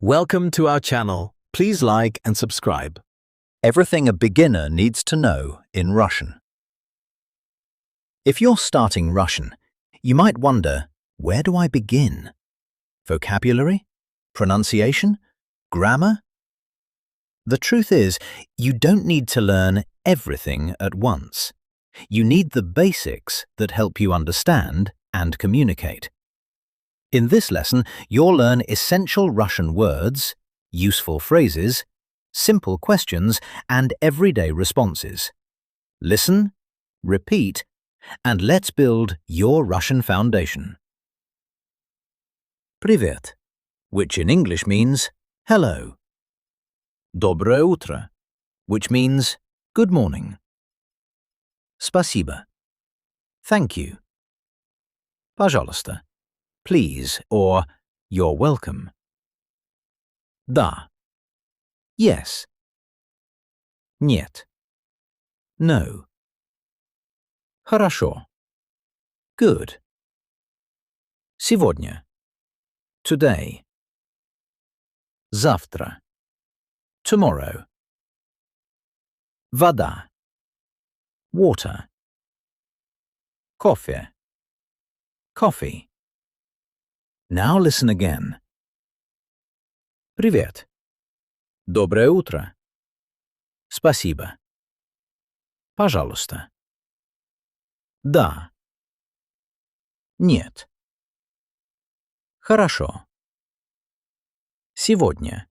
Welcome to our channel. Please like and subscribe. Everything a beginner needs to know in Russian. If you're starting Russian, you might wonder, where do I begin? Vocabulary? Pronunciation? Grammar? The truth is, you don't need to learn everything at once. You need the basics that help you understand and communicate. In this lesson, you'll learn essential Russian words, useful phrases, simple questions, and everyday responses. Listen, repeat, and let's build your Russian foundation. Привет, which in English means hello. Доброе утро, which means good morning. Спасибо, thank you. Пожалуйста, please, or you're welcome. Да, yes. Нет, no. Хорошо, good. Сегодня, today. Завтра, tomorrow. Вода, water. Кофе, coffee. Now listen again. Привет. Доброе утро. Спасибо. Пожалуйста. Да. Нет. Хорошо. Сегодня.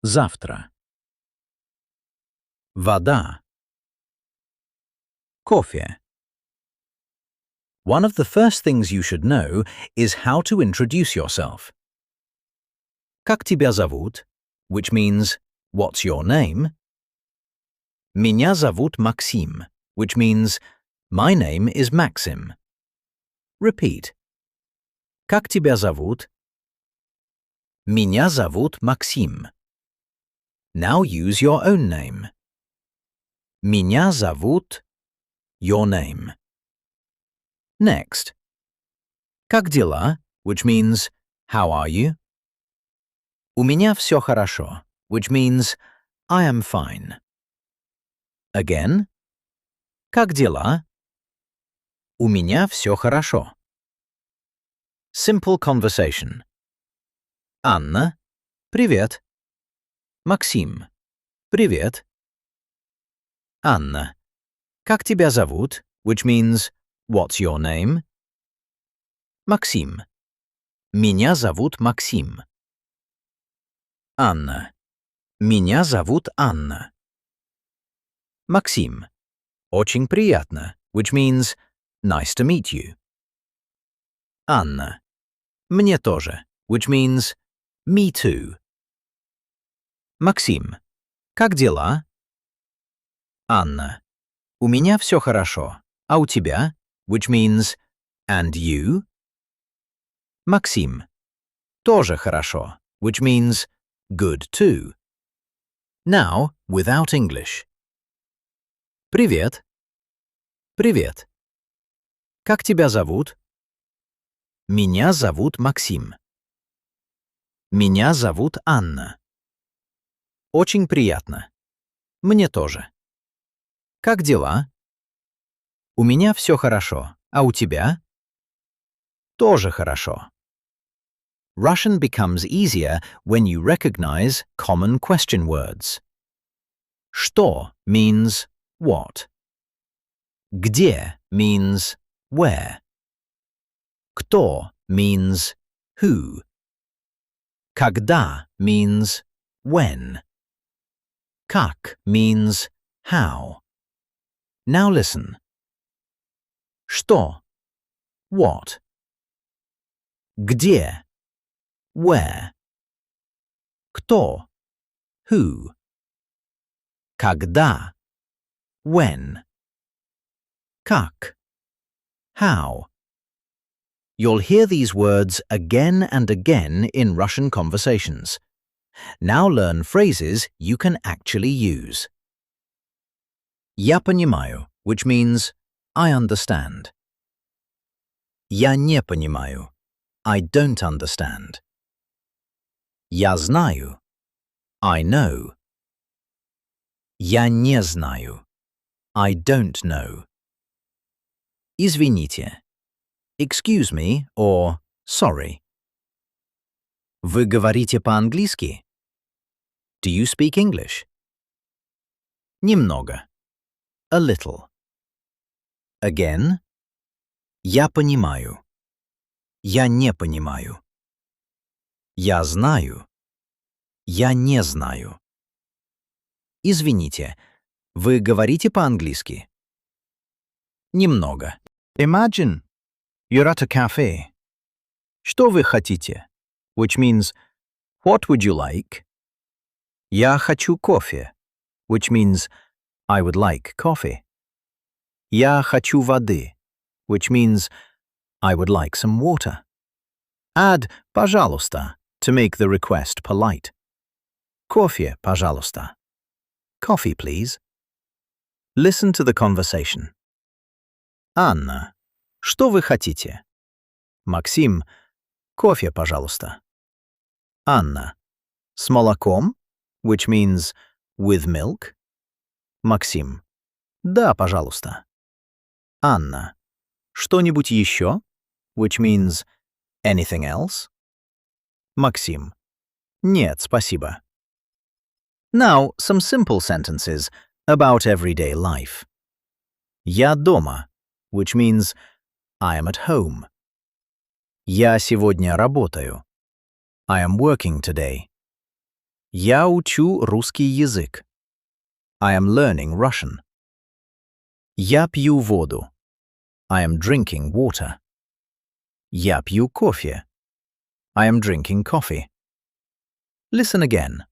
Завтра. Вода. Кофе. One of the first things you should know is how to introduce yourself. Как тебя зовут, which means, what's your name? Меня зовут Максим, which means, my name is Maxim. Repeat. Как тебя зовут? Меня зовут Максим. Now use your own name. Меня зовут, your name. Next. Как дела, which means, how are you? У меня все хорошо, which means, I am fine. Again. Как дела? У меня все хорошо. Simple conversation. Анна, привет. Максим, привет. Анна, как тебя зовут, which means, what's your name? Максим. Меня зовут Максим. Анна. Меня зовут Анна. Максим. Очень приятно, which means, nice to meet you. Анна. Мне тоже, which means, me too. Максим. Как дела? Анна. У меня все хорошо, а у тебя? Which means, and you? Максим. Тоже хорошо, which means, good too. Now, without English. Привет. Привет. Как тебя зовут? Меня зовут Максим. Меня зовут Анна. Очень приятно. Мне тоже. Как дела? У меня все хорошо, а у тебя? Тоже хорошо. Russian becomes easier when you recognize common question words. Что means what. Где means where. Кто means who. Когда means when. Как means how. Now listen. Что? What? Где? Where? Кто? Who? Когда? When? Как? How? You'll hear these words again and again in Russian conversations. Now learn phrases you can actually use. Я понимаю, which means I understand. Я не понимаю. I don't understand. Я знаю. I know. Я не знаю. I don't know. Извините. Excuse me or sorry. Вы говорите по-английски? Do you speak English? Немного. A little. Again. Я понимаю. Я не понимаю. Я знаю. Я не знаю. Извините, вы говорите по-английски? Немного. Imagine you're at a cafe. Что вы хотите? Which means, what would you like? Я хочу кофе. Which means, I would like coffee. Я хочу воды. Which means, I would like some water. Add пожалуйста to make the request polite. Кофе, пожалуйста. Coffee, please. Listen to the conversation. Анна, что вы хотите? Максим, кофе, пожалуйста. Анна, с молоком, which means with milk. Максим, да, пожалуйста. Анна, что-нибудь еще, which means anything else. Максим, нет, спасибо. Now, some simple sentences about everyday life. Я дома, which means I am at home. Я сегодня работаю. I am working today. Я учу русский язык. I am learning Russian. Я пью воду. I am drinking water. Я пью кофе. I am drinking coffee. Listen again.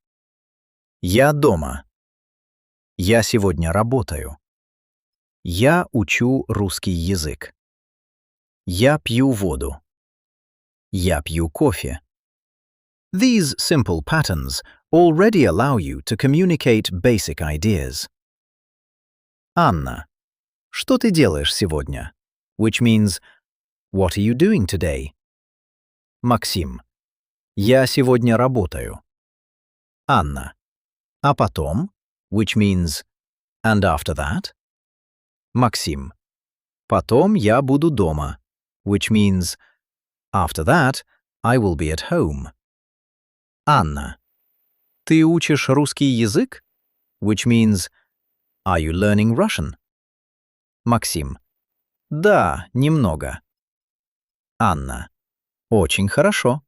Я дома. Я сегодня работаю. Я учу русский язык. Я пью воду. Я пью кофе. These simple patterns already allow you to communicate basic ideas. Анна, что ты делаешь сегодня? Which means, what are you doing today? Максим, я сегодня работаю. Анна, а потом? Which means, and after that? Максим, потом я буду дома. Which means, after that, I will be at home. Анна, ты учишь русский язык? Which means, are you learning Russian? Максим, да, немного. Анна, очень хорошо.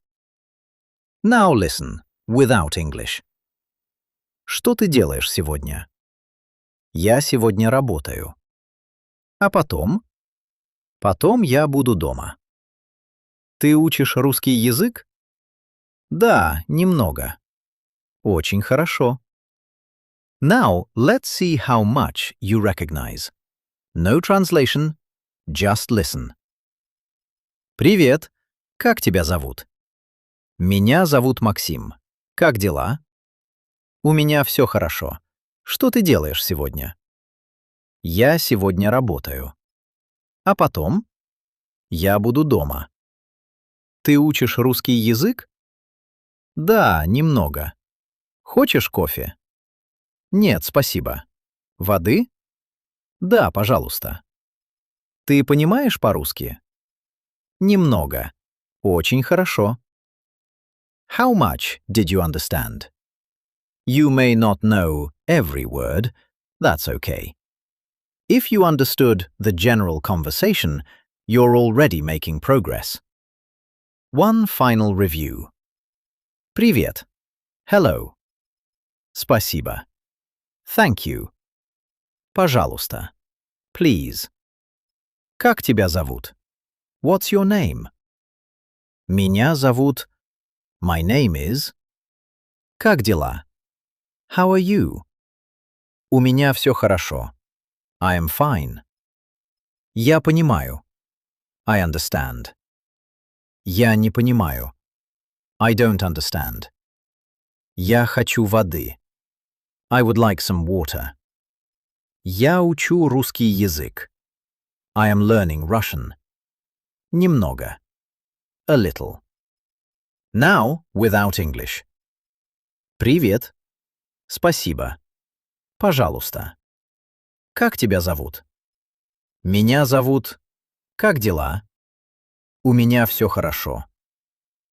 Now listen, without English. Что ты делаешь сегодня? Я сегодня работаю. А потом? Потом я буду дома. Ты учишь русский язык? Да, немного. Очень хорошо. Now, let's see how much you recognize. No translation, just listen. Привет. Как тебя зовут? Меня зовут Максим. Как дела? У меня все хорошо. Что ты делаешь сегодня? Я сегодня работаю. А потом? Я буду дома. Ты учишь русский язык? Да, немного. Хочешь кофе? Нет, спасибо. Воды? Да, пожалуйста. Ты понимаешь по-русски? Немного. Очень хорошо. How much did you understand? You may not know every word. That's okay. If you understood the general conversation, you're already making progress. One final review. Привет. Hello. Спасибо. Thank you. Пожалуйста. Please. Как тебя зовут? What's your name? Меня зовут... My name is... Как дела? How are you? У меня все хорошо. I am fine. Я понимаю. I understand. Я не понимаю. I don't understand. Я хочу воды. I would like some water. Я учу русский язык. I am learning Russian. Немного. A little. Now, without English. Привет. Спасибо. Пожалуйста. Как тебя зовут? Меня зовут... Как дела? У меня все хорошо.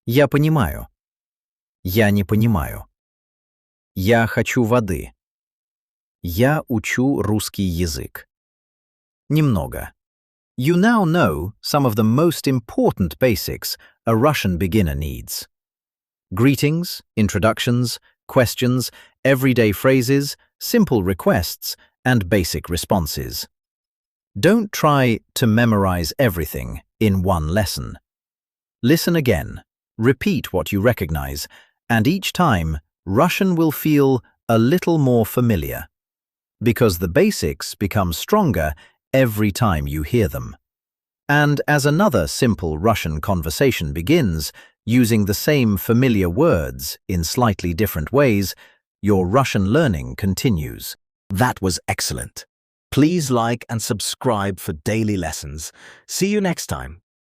Я понимаю. Я не понимаю. Я хочу воды. Я учу русский язык. Немного. You now know some of the most important basics a Russian beginner needs. Greetings, introductions, questions, everyday phrases, simple requests, and basic responses. Don't try to memorize everything in one lesson. Listen again, repeat what you recognize, and each time, Russian will feel a little more familiar. Because the basics become stronger every time you hear them. And as another simple Russian conversation begins, using the same familiar words in slightly different ways, your Russian learning continues. That was excellent. Please like and subscribe for daily lessons. See you next time.